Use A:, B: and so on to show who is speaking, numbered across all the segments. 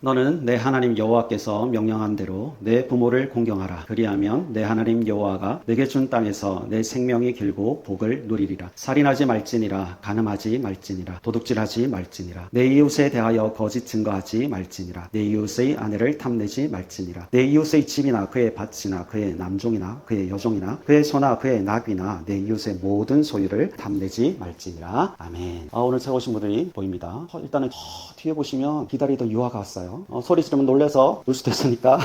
A: 너는 내 하나님 여호와께서 명령한 대로 내 부모를 공경하라. 그리하면 내 하나님 여호와가 내게 준 땅에서 내 생명이 길고 복을 누리리라. 살인하지 말지니라. 간음하지 말지니라. 도둑질하지 말지니라. 내 이웃에 대하여 거짓 증거하지 말지니라. 내 이웃의 아내를 탐내지 말지니라. 내 이웃의 집이나 그의 밭이나 그의 남종이나 그의 여종이나 그의 소나 그의 나귀나 내 이웃의 모든 소유를 탐내지 말지니라. 아멘. 오늘 새 오신 분들이 보입니다. 일단은 뒤에 보시면 기다리던 유아가 왔어요. 소리 지르면 놀래서 울 수도 있으니까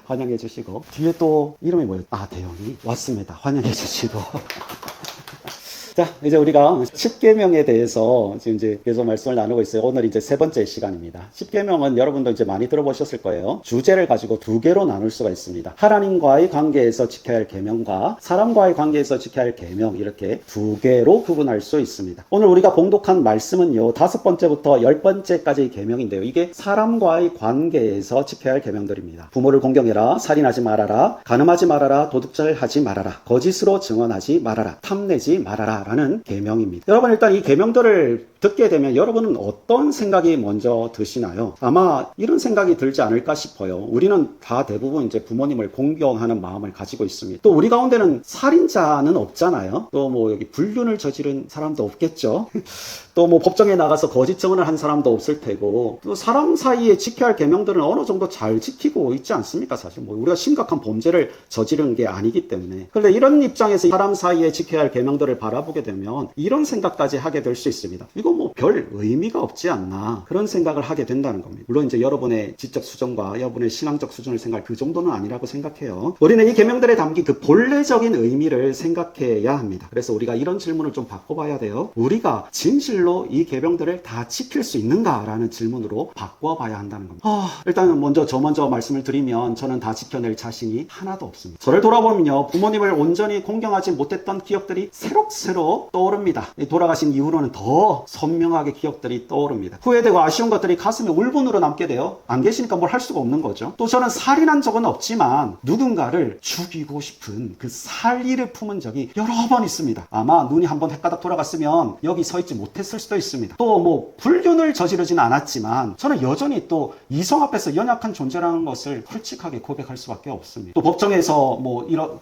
A: 환영해 주시고, 뒤에 또 이름이 뭐예요? 대영이 왔습니다. 환영해 주시고. 자, 이제 우리가 10계명에 대해서 지금 이제 계속 말씀을 나누고 있어요. 오늘 이제 세 번째 시간입니다. 10계명은 여러분도 이제 많이 들어보셨을 거예요. 주제를 가지고 두 개로 나눌 수가 있습니다. 하나님과의 관계에서 지켜야 할 계명과 사람과의 관계에서 지켜야 할 계명, 이렇게 두 개로 구분할 수 있습니다. 오늘 우리가 봉독한 말씀은요, 5번째부터 10번째까지의 계명인데요. 이게 사람과의 관계에서 지켜야 할 계명들입니다. 부모를 공경해라, 살인하지 말아라, 간음하지 말아라, 도둑질하지 말아라, 거짓으로 증언하지 말아라, 탐내지 말아라 라는 계명입니다. 여러분, 일단 이 계명들을 듣게 되면 여러분은 어떤 생각이 먼저 드시나요? 아마 이런 생각이 들지 않을까 싶어요. 우리는 다 대부분 이제 부모님을 공경하는 마음을 가지고 있습니다. 또 우리 가운데는 살인자는 없잖아요. 또 뭐 여기 불륜을 저지른 사람도 없겠죠. 또 뭐 법정에 나가서 거짓 증언을 한 사람도 없을 테고, 또 사람 사이에 지켜야 할 계명들은 어느 정도 잘 지키고 있지 않습니까? 사실 뭐 우리가 심각한 범죄를 저지른 게 아니기 때문에. 그런데 이런 입장에서 사람 사이에 지켜야 할 계명들을 바라보게 되면 이런 생각까지 하게 될 수 있습니다. 이거 뭐 별 의미가 없지 않나, 그런 생각을 하게 된다는 겁니다. 물론 이제 여러분의 지적 수준과 여러분의 신앙적 수준을 생각할 그 정도는 아니라고 생각해요. 우리는 이 계명들에 담긴 그 본래적인 의미를 생각해야 합니다. 그래서 우리가 이런 질문을 좀 바꿔봐야 돼요. 우리가 진실로 이 계명들을 다 지킬 수 있는가라는 질문으로 바꿔봐야 한다는 겁니다. 일단은 저 먼저 말씀을 드리면 저는 다 지켜낼 자신이 하나도 없습니다. 저를 돌아보면요, 부모님을 온전히 공경하지 못했던 기억들이 새록새록 떠오릅니다. 돌아가신 이후로는 더 선명하게 기억들이 떠오릅니다. 후회되고 아쉬운 것들이 가슴에 울분으로 남게 돼요. 안 계시니까 뭘 할 수가 없는 거죠. 또 저는 살인한 적은 없지만 누군가를 죽이고 싶은 그 살이를 품은 적이 여러 번 있습니다. 아마 눈이 한번 헷가닥 돌아갔으면 여기 서 있지 못했을 수도 있습니다. 또 뭐 불륜을 저지르진 않았지만 저는 여전히 또 이성 앞에서 연약한 존재라는 것을 솔직하게 고백할 수밖에 없습니다. 또 법정에서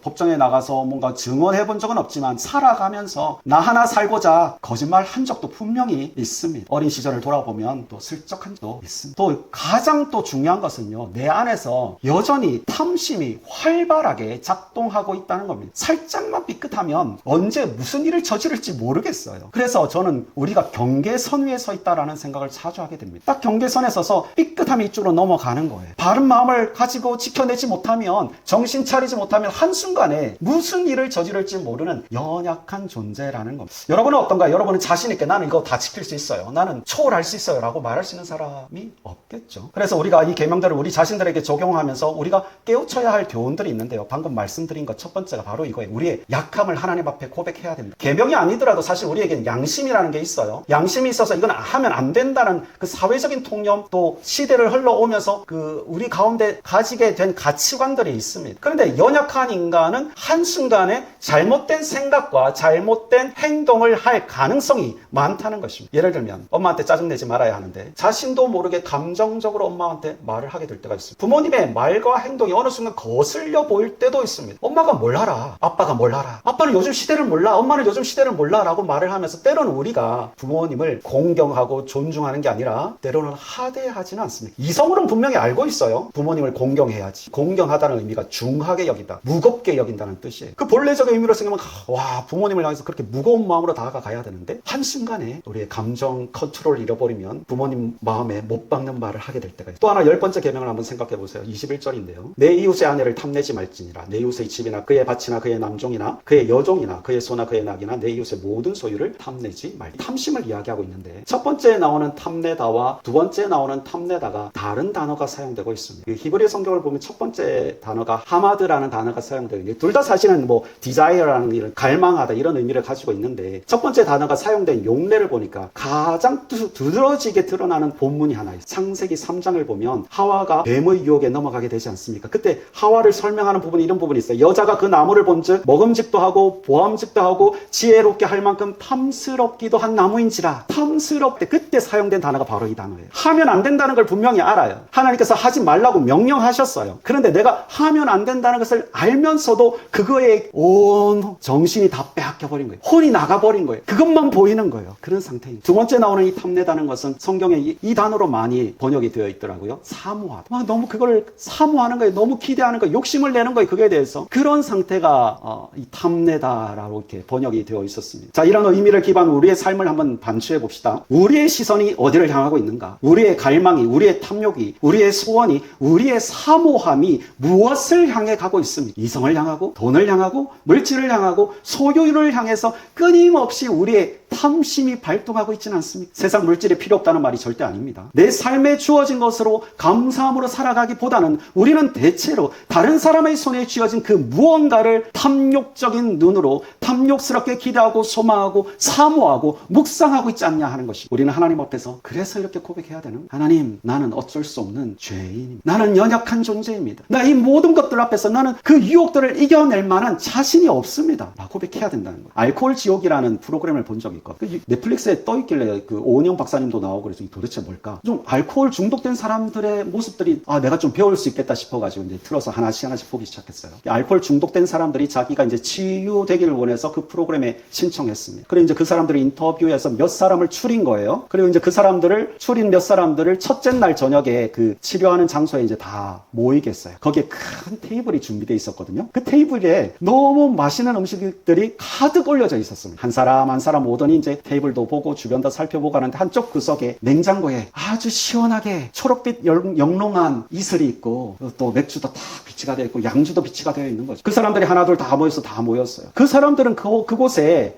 A: 법정에 나가서 뭔가 증언해 본 적은 없지만 살아가면서 나 하나 살고자 거짓말 한 적도 분명히 있습니다. 어린 시절을 돌아보면 또 슬쩍 한 적도 있습니다. 또 가장 또 중요한 것은요, 내 안에서 여전히 탐심이 활발하게 작동하고 있다는 겁니다. 살짝만 삐끗하면 언제 무슨 일을 저지를지 모르겠어요. 그래서 저는 우리가 경계선 위에 서 있다라는 생각을 자주 하게 됩니다. 딱 경계선에 서서 삐끗함이 이쪽으로 넘어가는 거예요. 바른 마음을 가지고 지켜내지 못하면, 정신 차리지 못하면 한순간에 무슨 일을 저지를지 모르는 연약한 존재라는 겁니다. 여러분은 어떤가요? 여러분은 자신 있게 나는 이거 다 지킬 수 있어요, 나는 초월할 수 있어요 라고 말할 수 있는 사람이 없겠죠. 그래서 우리가 이 계명들을 우리 자신들에게 적용하면서 우리가 깨우쳐야 할 교훈들이 있는데요, 방금 말씀드린 것 첫 번째가 바로 이거예요. 우리의 약함을 하나님 앞에 고백해야 됩니다. 계명이 아니더라도 사실 우리에겐 양심이라는 게 있어요. 양심이 있어서 이건 하면 안 된다는 그 사회적인 통념, 또 시대를 흘러오면서 그 우리 가운데 가지게 된 가치관들이 있습니다. 그런데 연약한 인간은 한순간에 잘못된 생각과 잘못된 행동을 할 가능성이 많다는 것입니다. 예를 들면 엄마한테 짜증내지 말아야 하는데 자신도 모르게 감정적으로 엄마한테 말을 하게 될 때가 있습니다. 부모님의 말과 행동이 어느 순간 거슬려 보일 때도 있습니다. 엄마가 뭘 알아? 아빠가 뭘 알아? 아빠는 요즘 시대를 몰라? 엄마는 요즘 시대를 몰라? 라고 말을 하면서 때로는 우리가 부모님을 공경하고 존중하는 게 아니라 때로는 하대하지는 않습니다. 이성으로는 분명히 알고 있어요. 부모님을 공경해야지. 공경하다는 의미가 중하게 여긴다, 무겁게 여긴다는 뜻이에요. 그 본래적인 의미로 생각하면 부모님을 향해서 그렇게 무거운 마음으로 다가가야 되는데 한순간에 우리의 감정 컨트롤을 잃어버리면 부모님 마음에 못 박는 말을 하게 될 때가 있어요. 또 하나 10번째 계명을 한번 생각해 보세요. 21절인데요. 내 이웃의 아내를 탐내지 말지니라. 내 이웃의 집이나 그의 밭이나 그의 남종이나 그의 여종이나 그의 소나 그의 낙이나 내 이웃의 모든 소유를 탐내지 말지. 탐심을 이야기하고 있는데 첫 번째에 나오는 탐내다와 두 번째에 나오는 탐내다가 다른 단어가 사용되고 있습니다. 히브리 성경을 보면 첫 번째 단어가 하마드라는 단어가 사용되고 있는데 둘 다 사실은 뭐 디자인 desire라는 이런 갈망하다 이런 의미를 가지고 있는데 첫 번째 단어가 사용된 용례를 보니까 가장 두드러지게 드러나는 본문이 하나 있어요. 창세기 3장을 보면 하와가 뱀의 유혹에 넘어가게 되지 않습니까? 그때 하와를 설명하는 부분이 이런 부분이 있어요. 여자가 그 나무를 본즉 먹음직도 하고 보암직도 하고 지혜롭게 할 만큼 탐스럽기도 한 나무인지라. 탐스럽대. 그때 사용된 단어가 바로 이 단어예요. 하면 안 된다는 걸 분명히 알아요. 하나님께서 하지 말라고 명령하셨어요. 그런데 내가 하면 안 된다는 것을 알면서도 그거에 온 정신이 다 빼앗겨버린 거예요. 혼이 나가버린 거예요. 그것만 보이는 거예요. 그런 상태입니다. 두 번째 나오는 이 탐내다는 것은 성경에 이 단어로 많이 번역이 되어 있더라고요. 사모하다. 너무 그걸 사모하는 거예요. 너무 기대하는 거예요. 욕심을 내는 거예요. 그거에 대해서. 그런 상태가 이 탐내다라고 이렇게 번역이 되어 있었습니다. 자, 이런 의미를 기반으로 우리의 삶을 한번 반추해 봅시다. 우리의 시선이 어디를 향하고 있는가? 우리의 갈망이, 우리의 탐욕이, 우리의 소원이, 우리의 사모함이 무엇을 향해 가고 있습니까? 이성을 향하고, 돈을 향하고, 물질을 향하고, 소유를 향해서 끊임없이 우리의 탐심이 발동하고 있지는 않습니까? 세상 물질이 필요 없다는 말이 절대 아닙니다. 내 삶에 주어진 것으로 감사함으로 살아가기보다는 우리는 대체로 다른 사람의 손에 쥐어진 그 무언가를 탐욕적인 눈으로 탐욕스럽게 기대하고 소망하고 사모하고 묵상하고 있지 않냐 하는 것이 우리는 하나님 앞에서 그래서 이렇게 고백해야 되는 하나님, 나는 어쩔 수 없는 죄인입니다. 나는 연약한 존재입니다. 나 이 모든 것들 앞에서 나는 그 유혹들을 이겨낼 만한 자신이 없습니다. 라고 고백해야 된다는 거예요. 알코올 지옥이라는 프로그램을 본 적이 있고 넷플릭스에 떠있길래 그 오은영 박사님도 나오고 그래서 도대체 뭘까? 좀 알코올 중독된 사람들의 모습들이 내가 좀 배울 수 있겠다 싶어가지고 이제 틀어서 하나씩 보기 시작했어요. 알코올 중독된 사람들이 자기가 이제 치유되기를 원해서 그 프로그램에 신청했습니다. 그리고 이제 그 사람들이 인터뷰에서 몇 사람을 추린 거예요. 그리고 이제 그 사람들을 추린 몇 사람들을 첫째 날 저녁에 그 치료하는 장소에 이제 다 모이게 했어요. 거기에 큰 테이블이 준비되어 있었거든요. 그 테이블에 너무 맛있는 음식들이 가득 올려져 있었습니다. 한 사람 한 사람 오더니 이제 테이블도 보고 주변도 살펴보고 하는데 한쪽 구석에 냉장고에 아주 시원하게 초록빛 영롱한 이슬이 있고 또 맥주도 다 비치가 되어 있고 양주도 비치가 되어 있는 거죠. 그 사람들이 하나둘 다 모였어요. 그 사람들은 그곳에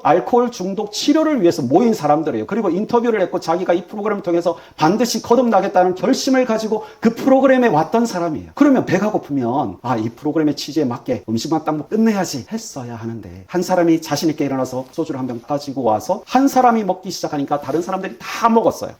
A: 알코올 중독 치료를 위해서 모인 사람들이에요. 그리고 인터뷰를 했고 자기가 이 프로그램을 통해서 반드시 거듭나겠다는 결심을 가지고 그 프로그램에 왔던 사람이에요. 그러면 배가 고프면 이 프로그램의 취지에 맞게 음식만 딱 끝내야지 했어야 하는데 한 사람이 자신 있게 일어나서 소주를 한 병 가지고 와서 한 사람이 먹기 시작하니까 다른 사람들이 다 먹었어요.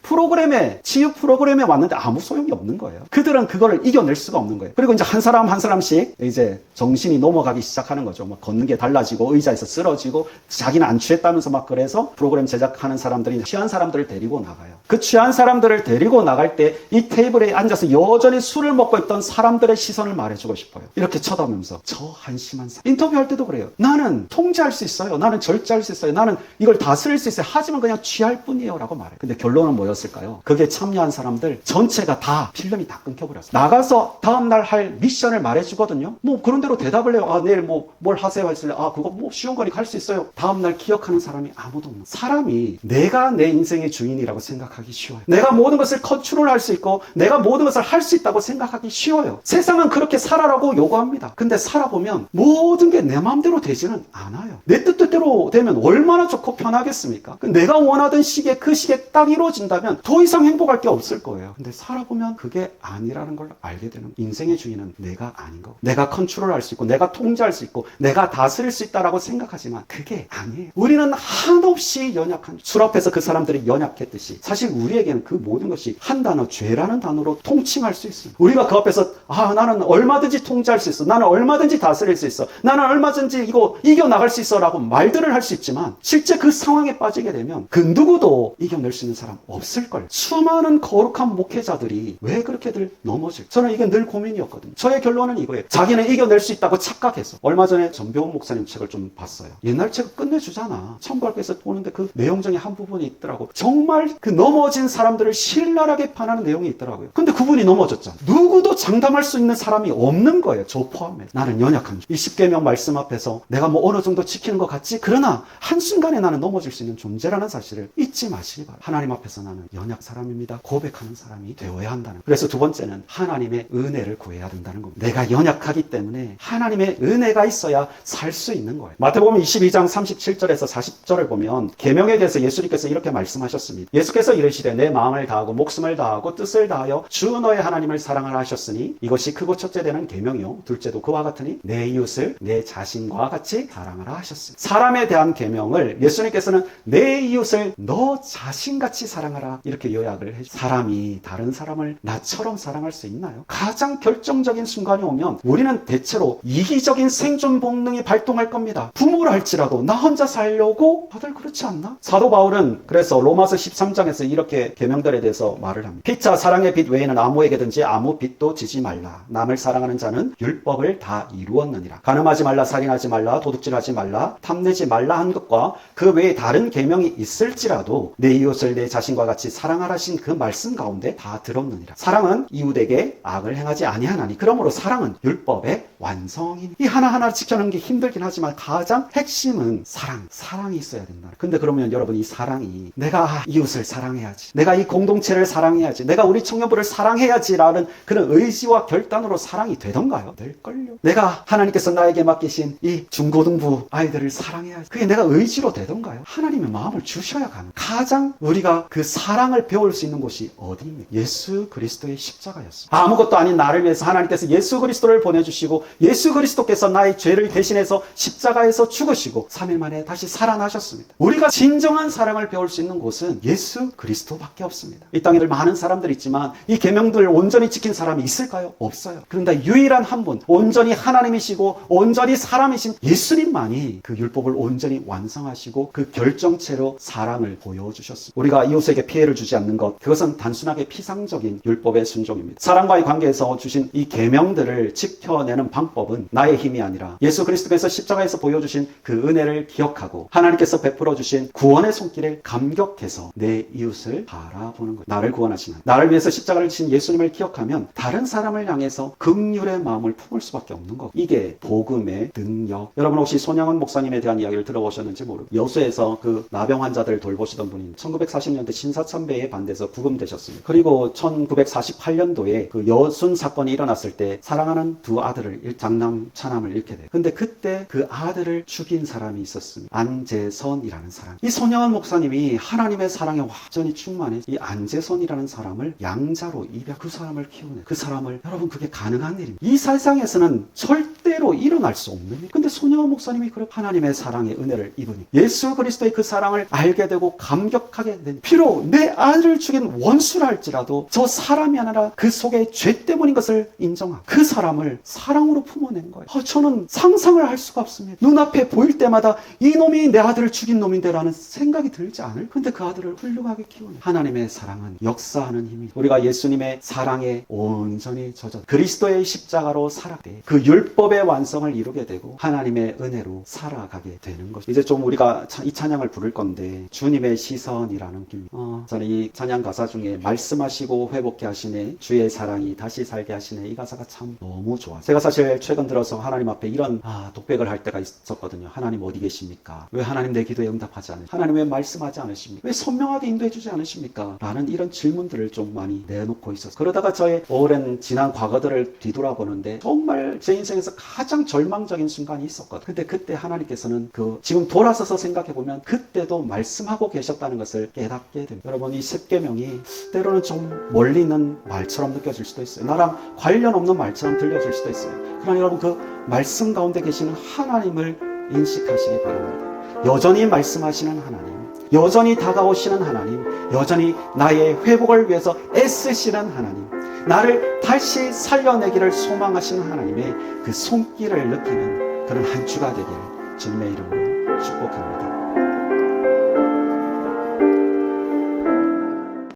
A: 치유 프로그램에 왔는데 아무 소용이 없는 거예요. 그들은 그거를 이겨낼 수가 없는 거예요. 그리고 이제 한 사람씩 이제 정신이 넘어가기 시작하는 거죠. 막 걷는 게 달라지고 의자에서 쓰러지고 자기는 안 취했다면서 막 그래서 프로그램 제작하는 사람들이 취한 사람들을 데리고 나가요. 그 취한 사람들을 데리고 나갈 때 이 테이블에 앉아서 여전히 술을 먹고 있던 사람들의 시선을 말해주고 싶어요. 이렇게 쳐다보면서 저 한심한 사람. 인터뷰할 때도 그래요. 나는 통제할 수 있어요. 나는 절제할 수 있어요. 나는 이걸 다스릴 수 있어요. 하지만 그냥 취할 뿐이에요 라고 말해요. 근데 결론은 뭐였을까요? 그게 참여한 사람들 전체가 다 필름이 다 끊겨버렸어요. 나가서 다음날 할 미션을 말해주거든요. 뭐 그런 대로 대답을 해요. 내일 뭘 하세요 했을래. 그거 뭐 쉬운 거리 갈 수 있어요. 다음날 기억하는 사람이 아무도 없는. 사람이 내가 내 인생의 주인이라고 생각하기 쉬워요. 내가 모든 것을 컨트롤할 수 있고 내가 모든 것을 할 수 있다고 생각하기 쉬워요. 세상은 그렇게 살아라고 요구합니다. 근데 살아보면 모든 게 내 마음대로 되지는 않아요. 내 뜻대로 되면 얼마나 좋고 편하겠습니까? 내가 원하던 시기에 그 시기에 딱 이루어진다면 더 이상 행복할 게 없을 거예요. 근데 살아보면 그게 아니라는 걸 알게 되는 인생의 주인은 내가 아닌 거고 내가 컨트롤할 수 있고 내가 통제할 수 있고 내가 다스릴 수 있다라고 생각하지만 그게 아니에요. 우리는 한없이 연약한 술 앞에서 그 사람들이 연약했듯이 사실 우리에게는 그 모든 것이 한 단어 죄라는 단어로 통칭할 수 있어요. 우리가 그 앞에서 나는 얼마든지 통제할 수 있어. 나는 얼마든지 다스릴 수 있어. 나는 얼마든지 이거 이겨나갈 수 있어 라고 말들을 할 수 있지만 실제 그 상황에 빠지게 되면 그 누구도 이겨낼 수 있는 사람 없을걸. 수많은 거룩한 목회자들이 왜 그렇게들 넘어질까? 저는 이게 늘 고민이었거든요. 저의 결론은 이거예요. 자기는 이겨낼 수 있다고 착각해서. 얼마 전에 전병훈 목사님 책을 좀 봤어요. 옛날 책을 끝내주잖아. 천부할께서 보는데 그 내용 중에 한 부분이 있더라고. 정말 그 넘어진 사람들을 신랄하게 판하는 내용이 있더라고요. 근데 그분이 넘어졌잖아. 누구도 장담할 수 있는 사람이 없는 거예요. 저 포함해서. 나는 연약한 이 10계명 말씀 앞에서 내가 뭐 어느 정도 지키는 것 같지? 그러나 한순간에 나는 넘어질 수 있는 존재라는 사실을 잊지 마시기 바랍니다. 하나님 앞에서 나는 연약 사람입니다. 고백하는 사람이 되어야 한다는 거예요. 그래서 두 번째는 하나님의 은혜를 구해야 된다는 겁니다. 내가 연약하기 때문에 하나님의 은혜가 있어야 살 수 있는 거예요. 마태복음 22장 37절에서 40절을 보면 계명에 대해서 예수님께서 이렇게 말씀하셨습니다. 예수께서 이르시되 내 마음을 다하고 목숨을 다하고 뜻을 다하여 주 너의 하나님을 사랑하라 하셨으니 이것이 크고 첫째 되는 계명이요 둘째도 그와 같으니 내 이웃을 내 자신과 같이 사랑하라 하셨습니다. 사람에 대한 계명을 예수님께서는 내 이웃을 너 자신같이 사랑하라 이렇게 요약을 해주세요. 사람이 다른 사람을 나처럼 사랑할 수 있나요? 가장 결정적인 순간이 오면 우리는 대체로 이기적인 생존 본능이 발동할 겁니다. 부모를 할지라도 나 혼자 살려고 다들 그렇지 않나? 사도 바울은 그래서 로마서 13장에서 이렇게 계명들에 대해서 말을 합니다. 피차 사랑의 빚 외에는 아무에게든지 아무 빚도 지지 말라. 남을 사랑하는 자는 율법을 다 이루었느니라. 가늠하지 말라, 살인하지 말라, 도둑질하지 말라, 탐내지 말라 한 것과 그 외에 다른 계명이 있을지라도 내 이웃을 내 자신과 같이 사랑하라신 그 말씀 가운데 다 들었느니라. 사랑은 이웃에게 악을 행하지 아니하나니 그러므로 사랑은 율법의 완성이니. 이 하나하나 지켜내는 게 힘들긴 하지만 가장 핵심은 사랑이 있어야 된다. 근데 그러면 여러분 이 사랑이 내가 이웃을 사랑해야지, 내가 이 공동체를 사랑해야지, 내가 우리 청년부를 사랑해야지라는 그런 의지와 결단으로 사랑이 되던가요? 될걸요. 내가 하나님께서 나에게 맡기신 이 중고등부 아이들을 사랑해야지, 그게 내가 의지로 되던가요? 하나님의 마음을 주셔야 가는. 가장 우리가 그 사랑을 배울 수 있는 곳이 어디입니까? 예수 그리스도의 십자가였습니다. 아무것도 아닌 나를 위해서 하나님께서 예수 그리스도를 보내주시고 예수 그리스도께서 나의 죄를 대신해서 십자가에서 죽으시고 3일 만에 다시 살아나셨습니다. 우리가 진정한 사랑을 배울 수 있는 곳은 예수 그리스도밖에 없습니다. 이 땅에 많은 사람들이 있지만 이 계명들을 온전히 지킨 사람이 있을까요? 없어요. 그런데 유일한 한 분, 온전히 하나님이시고 온전히 사람이신 예수님만이 그 율법을 온전히 완성하시고 그 결정체로 사랑을 보여주셨습니다. 우리가 이웃에게 피해를 주지 않는 것, 그것은 단순하게 피상적인 율법의 순종입니다. 사랑과의 관계에서 주신 이 계명들을 지켜내는 방법은 나의 힘이 아니라 예수 그리스도께서 십자가에서 보여주신 그 은혜를 기억하고 하나님께서 베풀어 주신 구원의 손길을 감격해서 내 이웃을 바라보는 거예요. 나를 구원하시는, 나를 위해서 십자가를 지신 예수님을 기억하면 다른 사람을 향해서 긍휼의 마음을 품을 수밖에 없는 거예요. 이게 복음의 능력. 여러분 혹시 손양원 목사님에 대한 이야기를 들어보셨는지 모르고 여수에서 그 나병 환자들을 돌보시던 분이 1940년대 신사참배에 반대해서 구금되셨습니다. 그리고 1948년도에 그 여순 사건이 일어났을 때 사랑하는 두 아들을 장남 차남을 잃게 돼요. 근데 그때 그 아들을 죽인 사람이 있었습니다. 안재선이라는 사람. 이 손양원 목사님이 하나님의 사랑에 완전히 충만해 이 안재선이라는 사람을 양자로 입양, 그 사람을 키우네. 그 사람을, 여러분 그게 가능한 일입니다. 이 세상에서는 절대로 일어날 수 없는 일. 근데 손양원 목사님이 그렇게 하나님의 사랑의 은혜를 입으니 예수 그리스도의 그 사랑을 알게 되고 감격하게 된, 비록 내 아들을 죽인 원수라 할지라도 저 사람이 아니라 그 속에 죄 때문인 것을 인정하고 그 사람을 사랑으로 품어낸 거예요. 저는 상상을 할 수가 없습니다. 눈앞에 보일 때마다 이 놈이 내 아들을 죽인 놈인데라는 생각이 들지 않을? 근데 그 아들을 훌륭하게 키우는 하나님의 사랑은 역사하는 힘이, 우리가 예수님의 사랑에 온전히 젖어 그리스도의 십자가로 살아가되 그 율법의 완성을 이루게 되고 하나님의 은혜로 살아가게 되는 것입니다. 이제 좀 우리가 이 찬양을 부를 건데, 주님의 시선이라는 길. 저는 이 찬양 가사 중에 말씀하시고 회복케 하시네, 주의 사랑이 다시 살게 하시네, 이 가사가 참 너무 좋아요. 제가 사실 최근 들어서 하나님 앞에 이런 독백을 할 때가 있었거든요. 하나님 어디 계십니까? 왜 하나님 내 기도에 응답하지 않으십니까? 하나님 왜 말씀하지 않으십니까? 왜 선명하게 인도해 주지 않으십니까? 라는 이런 질문들을 좀 많이 내놓고 있었어요. 그러다가 저의 오랜 지난 과거들을 뒤돌아보는데 정말 제 인생에서 가장 절망적인 순간이 있었거든요. 근데 그때 하나님께서는 지금 돌아서서 생각해보면 그때도 말씀하고 계셨다는 것을 깨닫게 됩니다. 여러분 이 십계명이 때로는 좀 멀리 있는 말처럼 느껴질 수도 있어요. 나랑 관련 없는 말처럼 들려질 수도 있어요. 그러나 여러분 그 말씀 가운데 계시는 하나님을 인식하시기 바랍니다. 여전히 말씀하시는 하나님, 여전히 다가오시는 하나님, 여전히 나의 회복을 위해서 애쓰시는 하나님, 나를 다시 살려내기를 소망하시는 하나님의 그 손길을 느끼는 그런 한 주가 되기를 주님의 이름으로 축복합니다.